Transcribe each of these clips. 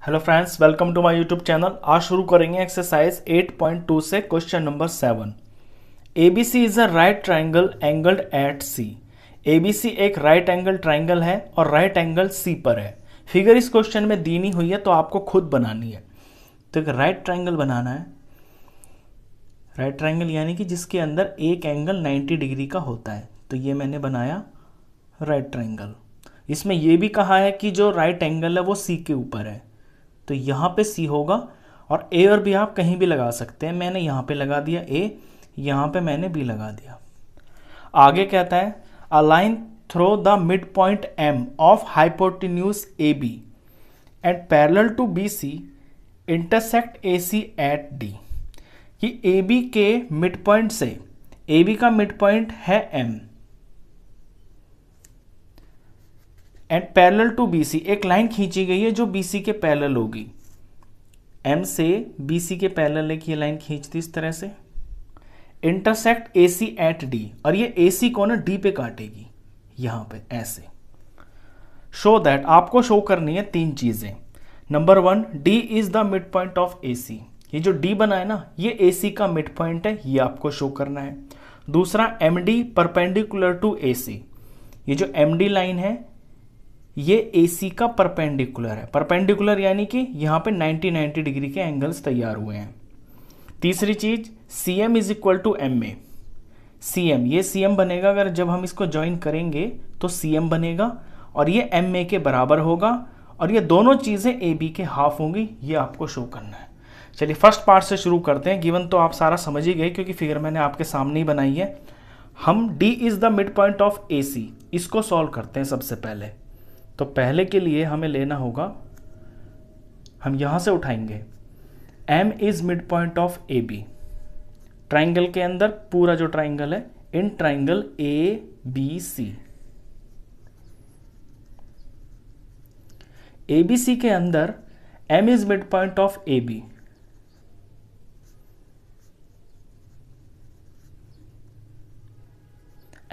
Hello friends, welcome to my YouTube channel. आज शुरू करेंगे एक्सरसाइज 8.2 से question number 7। ABC is a right triangle angled at C। ABC एक right angle triangle है और right angle C पर है। फिगर इस क्वेश्चन में दी नहीं हुई है तो आपको खुद बनानी है। तो एक राइट ट्राइंगल बनाना है। राइट ट्राइंगल यानी कि जिसके अंदर एक एंगल 90 डिग्री का होता है। तो ये मैंने बनाया राइट ट्राइंगल। इसमें यह भी कहा है कि जो राइट एंगल है वो C के ऊपर है, तो यहाँ पे C होगा। और A और B आप कहीं भी लगा सकते हैं। मैंने यहाँ पे लगा दिया A, यहाँ पे मैंने B लगा दिया। आगे कहता है a line through the mid point M of hypotenuse AB and parallel to BC intersect AC at D। कि AB के मिड पॉइंट से, AB का मिड पॉइंट है M and parallel to BC, एक लाइन खींची गई है जो BC के पैरेलल होगी। M से BC के पैरेलल एक ये लाइन खींच दी इस तरह से। इंटरसेक्ट AC एट D, और ये AC को ना D पे काटेगी यहां पे ऐसे। शो दैट, आपको शो करनी है तीन चीजें। Number 1, D is the mid point of AC। ये जो D बना है ना, ये AC का मिड पॉइंट है, ये आपको शो करना है। दूसरा, MD परपेंडिकुलर टू AC। ये जो MD लाइन है ये AC का परपेंडिकुलर है। परपेंडिकुलर यानी कि यहाँ पे 90 डिग्री के एंगल्स तैयार हुए हैं। तीसरी चीज, CM is equal to MA। CM, ये CM बनेगा, अगर जब हम इसको ज्वाइन करेंगे तो CM बनेगा और ये MA के बराबर होगा, और ये दोनों चीजें AB के हाफ होंगी। ये आपको शो करना है। चलिए फर्स्ट पार्ट से शुरू करते हैं। गिवन तो आप सारा समझ ही गए क्योंकि फिगर मैंने आपके सामने ही बनाई है। हम D is the mid point of AC, इसको सॉल्व करते हैं सबसे पहले। तो पहले के लिए हमें लेना होगा, हम यहां से उठाएंगे M is mid point of AB। Triangle के अंदर पूरा जो ट्राइंगल है, इन ट्राइंगल ABC, ABC के अंदर M is mid point of AB।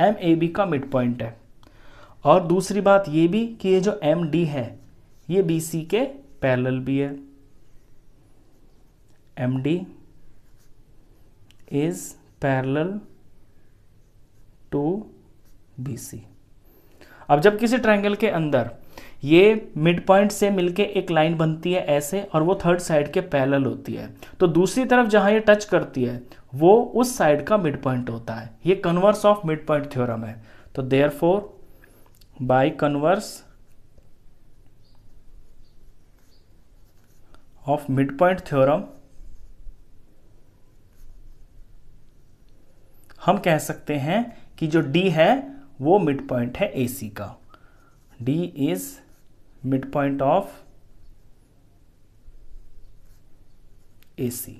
M AB का मिड पॉइंट है। और दूसरी बात ये भी कि ये जो MD है ये BC के पैरेलल भी है। MD is parallel to BC। अब जब किसी ट्रायंगल के अंदर ये मिड पॉइंट से मिलके एक लाइन बनती है ऐसे, और वो थर्ड साइड के पैरेलल होती है, तो दूसरी तरफ जहां ये टच करती है वो उस साइड का मिड पॉइंट होता है। ये converse of mid point theorem है। तो therefore by converse of mid point theorem हम कह सकते हैं कि जो D है वो मिड पॉइंट है AC का। D is mid point of AC।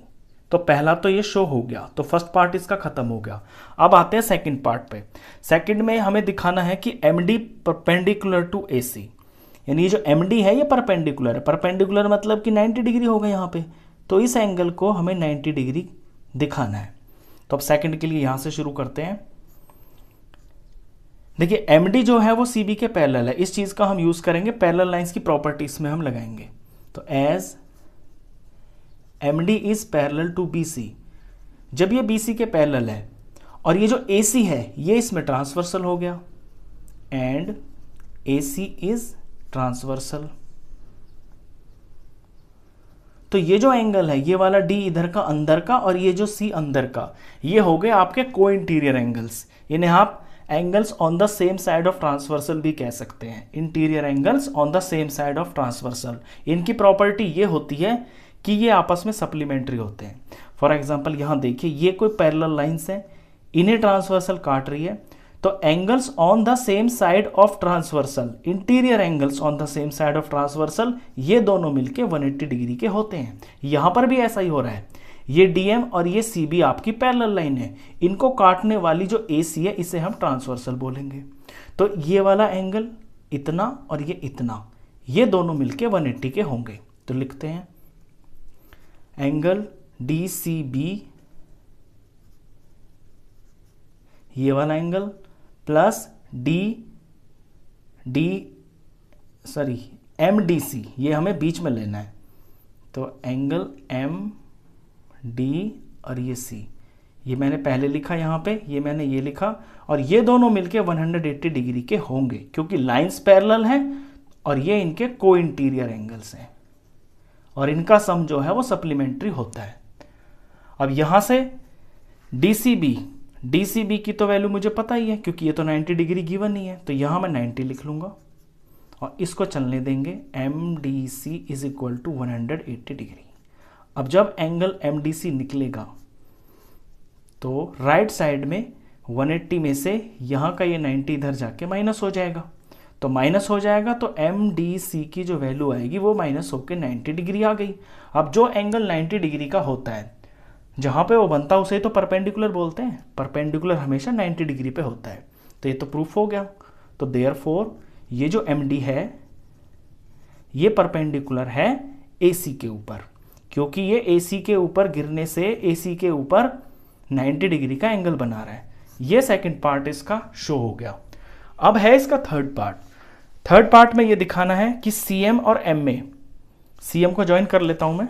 तो पहला तो ये शो हो गया, तो फर्स्ट पार्ट इसका खत्म हो गया। अब आते हैं सेकंड पार्ट पे। सेकंड में हमें दिखाना है कि MD परपेंडिकुलर टू AC, यानी ये जो MD है ये परपेंडिकुलर है। परपेंडिकुलर मतलब कि 90 डिग्री होगा यहाँ पे, तो इस एंगल को हमें 90 डिग्री दिखाना है। तो अब सेकंड के लिए यहां से शुरू करते हैं। देखिए MD जो है वो CB के पैरेलल है। इस चीज का हम यूज करेंगे पैरेलल लाइंस की प्रॉपर्टीज में हम लगाएंगे। तो as MD is parallel to BC, जब ये BC के पैरेलल है और ये जो AC है ये इसमें ट्रांसवर्सल हो गया, एंड AC इज ट्रांसवर्सल। तो ये जो एंगल है ये वाला D इधर का अंदर का और ये जो C अंदर का, ये हो गए आपके को इंटीरियर एंगल्स। इन्हें आप angles on the same side of transversal भी कह सकते हैं। Interior angles on the same side of transversal, इनकी प्रॉपर्टी ये होती है कि ये आपस में सप्लीमेंट्री होते हैं। फॉर एग्जांपल यहां देखिए ये कोई पैरेलल लाइंस हैं, इन्हें ट्रांसवर्सल काट रही है, तो angles on the same side of transversal, interior angles on the same side of transversal, ये दोनों मिलके 180 डिग्री के होते हैं। यहां पर भी ऐसा ही हो रहा है। ये DM और ये CB आपकी पैरेलल लाइन है, इनको काटने वाली जो AC है इसे हम ट्रांसवर्सल बोलेंगे। तो ये वाला एंगल इतना और ये इतना, ये दोनों मिलके 180 के होंगे। तो लिखते हैं एंगल DCB, ये वाला एंगल प्लस MDC, ये हमें बीच में लेना है। तो एंगल एम डी और ये सी, ये मैंने पहले लिखा यहाँ पे, ये मैंने ये लिखा, और ये दोनों मिलके 180 डिग्री के होंगे क्योंकि लाइंस पैरेलल हैं और ये इनके को इंटीरियर एंगल्स हैं और इनका सम जो है वो सप्लीमेंट्री होता है। अब यहाँ से DCB की तो वैल्यू मुझे पता ही है क्योंकि ये तो 90 डिग्री गिवन ही है, तो यहाँ मैं 90 लिख लूँगा और इसको चलने देंगे MDC is equal to 180 degree. अब जब एंगल MDC निकलेगा तो राइट साइड में 180 में से यहाँ का ये 90 इधर जाके माइनस हो जाएगा, तो माइनस हो जाएगा तो MDC की जो वैल्यू आएगी वो माइनस होकर 90 डिग्री आ गई। अब जो एंगल 90 डिग्री का होता है जहाँ पे वो बनता है उसे तो परपेंडिकुलर बोलते हैं, परपेंडिकुलर हमेशा 90 डिग्री पे होता है, तो ये तो प्रूफ हो गया। तो देयरफॉर ये जो MD है ये परपेंडिकुलर है AC के ऊपर, क्योंकि ये AC के ऊपर गिरने से AC के ऊपर 90 डिग्री का एंगल बना रहा है। ये सेकंड पार्ट इसका शो हो गया। अब है इसका थर्ड पार्ट। थर्ड पार्ट में ये दिखाना है कि CM और M में, CM को ज्वाइन कर लेता हूं मैं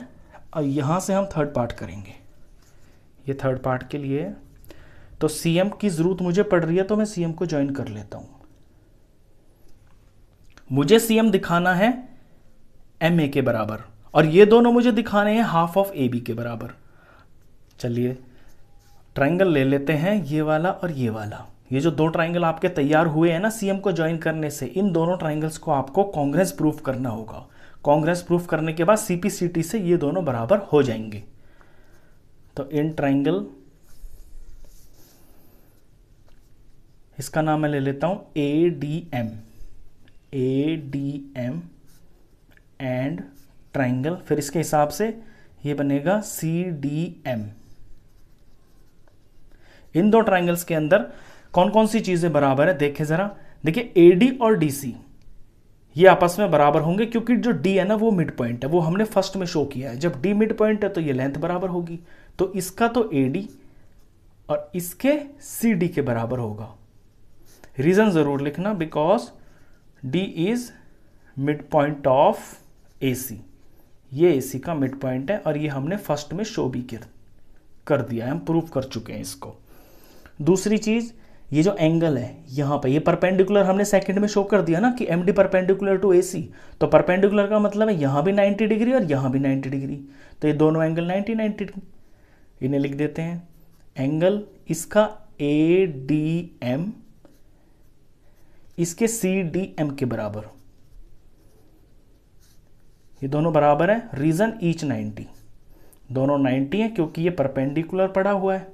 और यहां से हम थर्ड पार्ट करेंगे। ये थर्ड पार्ट के लिए तो CM की जरूरत मुझे पड़ रही है तो मैं CM को ज्वाइन कर लेता हूं। मुझे CM दिखाना है MA के बराबर और ये दोनों मुझे दिखाने हैं हाफ ऑफ AB के बराबर। चलिए ट्राइंगल ले लेते हैं, ये वाला और ये वाला। ये जो दो ट्राइंगल आपके तैयार हुए हैं ना CM को ज्वाइन करने से, इन दोनों ट्राइंगल्स को आपको कॉन्ग्रेंस प्रूफ करना होगा। कॉन्ग्रेंस प्रूफ करने के बाद CPCT से ये दोनों बराबर हो जाएंगे। तो इन ट्राइंगल, इसका नाम मैं ले लेता हूं ADM एंड ट्राइंगल, फिर इसके हिसाब से ये बनेगा CDM। इन दो ट्राइंगल्स के अंदर कौन कौन सी चीजें बराबर है देखें जरा। देखिए AD और DC ये आपस में बराबर होंगे क्योंकि जो D है ना वो मिड पॉइंट है, वो हमने फर्स्ट में शो किया है। जब D मिड पॉइंट है तो ये लेंथ बराबर होगी, तो इसका तो AD और इसके CD के बराबर होगा। रीजन जरूर लिखना, because D is mid point of AC, ये AC का मिड पॉइंट है और ये हमने फर्स्ट में शो भी कर दिया है, हम प्रूफ कर चुके हैं इसको। दूसरी चीज, ये जो एंगल है यहाँ पे, ये परपेंडिकुलर हमने सेकंड में शो कर दिया ना कि MD परपेंडिकुलर टू AC, तो परपेंडिकुलर का मतलब है यहाँ भी 90 डिग्री और यहाँ भी 90 डिग्री, तो ये दोनों एंगल 90 इन्हें लिख देते हैं। एंगल इसका ADM इसके CDM के बराबर, ये दोनों बराबर है। रीजन ईच 90, दोनों 90 है क्योंकि ये परपेंडिकुलर पड़ा हुआ है।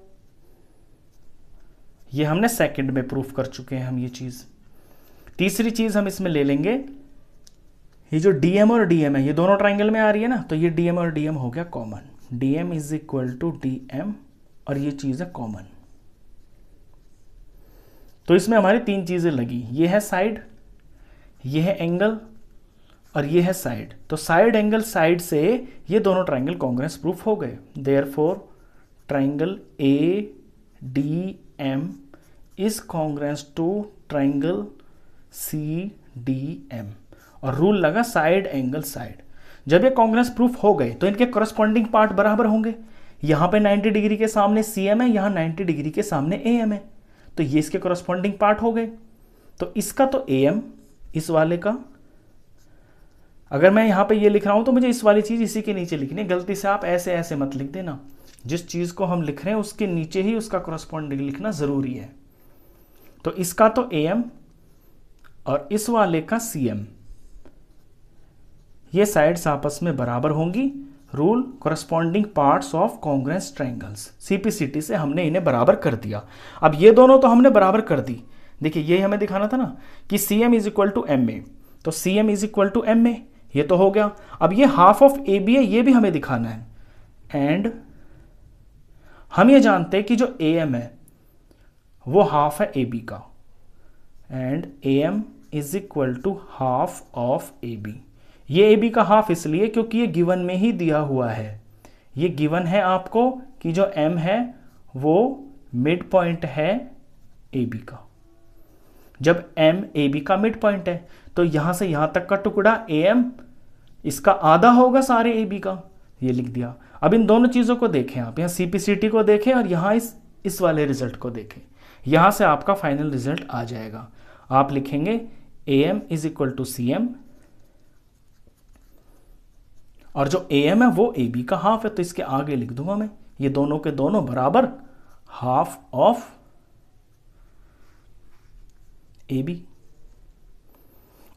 ये हमने सेकंड में प्रूफ कर चुके हैं हम ये चीज। तीसरी चीज हम इसमें ले लेंगे, ये जो DM और DM है ये दोनों ट्राइंगल में आ रही है ना, तो ये DM और DM हो गया common. DM is equal to DM और ये चीज है कॉमन। तो इसमें हमारी तीन चीजें लगी, ये है साइड, ये है एंगल और ये है साइड। तो साइड एंगल साइड से ये दोनों ट्राइंगल कॉन्ग्रेंस प्रूफ हो गए। Therefore triangle ADM is congruence to triangle CDM और रूल लगा साइड एंगल साइड। जब ये कॉन्ग्रेंस प्रूफ हो गए तो इनके करस्पॉन्डिंग पार्ट बराबर होंगे। यहां पे 90 डिग्री के सामने CM है, यहां 90 डिग्री के सामने AM है, तो ये इसके करस्पॉन्डिंग पार्ट हो गए। तो इसका तो AM, इस वाले का, अगर मैं यहां पे ये लिख रहा हूं तो मुझे इस वाली चीज इसी के नीचे लिखनी है। गलती से आप ऐसे ऐसे मत लिख देना, जिस चीज को हम लिख रहे हैं उसके नीचे ही उसका करस्पॉन्डिंग लिखना जरूरी है। तो इसका तो AM और इस वाले का CM, ये साइड्स आपस में बराबर होंगी। Rule corresponding parts of congruence triangles, CPCT से हमने इन्हें बराबर कर दिया। अब ये दोनों तो हमने बराबर कर दी। देखिए ये हमें दिखाना था ना कि CM is equal to MA, तो CM is equal to MA, ये तो हो गया। अब ये हाफ ऑफ AB है, ये भी हमें दिखाना है। एंड हम ये जानते हैं कि जो AM है वो हाफ है AB का, and AM is equal to half of AB। ये AB का हाफ इसलिए क्योंकि ये गिवन में ही दिया हुआ है। ये गिवन है आपको कि जो M है वो मिड पॉइंट है AB का। जब M AB का मिड पॉइंट है तो यहां से यहां तक का टुकड़ा AM इसका आधा होगा सारे AB का, ये लिख दिया। अब इन दोनों चीज़ों को देखें आप, यहाँ CPCT को देखें और यहाँ इस वाले रिजल्ट को देखें। यहाँ से आपका फाइनल रिजल्ट आ जाएगा। आप लिखेंगे AM is equal to CM, और जो AM है वो AB का हाफ है, तो इसके आगे लिख दूंगा मैं ये दोनों के दोनों बराबर हाफ ऑफ AB।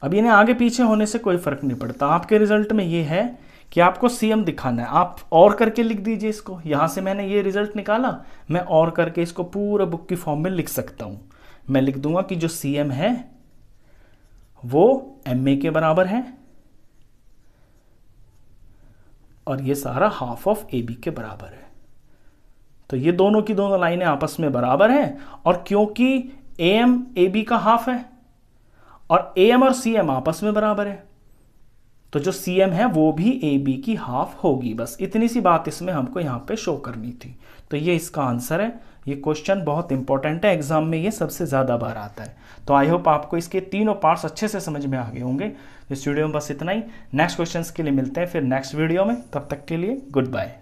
अब इन्हें आगे पीछे होने से कोई फर्क नहीं पड़ता। आपके रिजल्ट में ये है कि आपको CM दिखाना है, आप और करके लिख दीजिए इसको। यहां से मैंने ये रिजल्ट निकाला, मैं और करके इसको पूरा बुक की फॉर्म में लिख सकता हूं। मैं लिख दूंगा कि जो CM है वो MA के बराबर है और ये सारा हाफ ऑफ AB के बराबर है। तो ये दोनों की दोनों लाइनें आपस में बराबर हैं, और क्योंकि AM AB का हाफ है और AM और CM आपस में बराबर है, तो जो CM है वो भी AB की हाफ होगी। बस इतनी सी बात इसमें हमको यहाँ पे शो करनी थी। तो ये इसका आंसर है। ये क्वेश्चन बहुत इंपॉर्टेंट है, एग्जाम में ये सबसे ज़्यादा बार आता है। तो आई होप आपको इसके तीनों पार्ट्स अच्छे से समझ में आ गए होंगे। इस वीडियो में बस इतना ही। नेक्स्ट क्वेश्चंस के लिए मिलते हैं फिर नेक्स्ट वीडियो में। तब तक के लिए गुड बाय।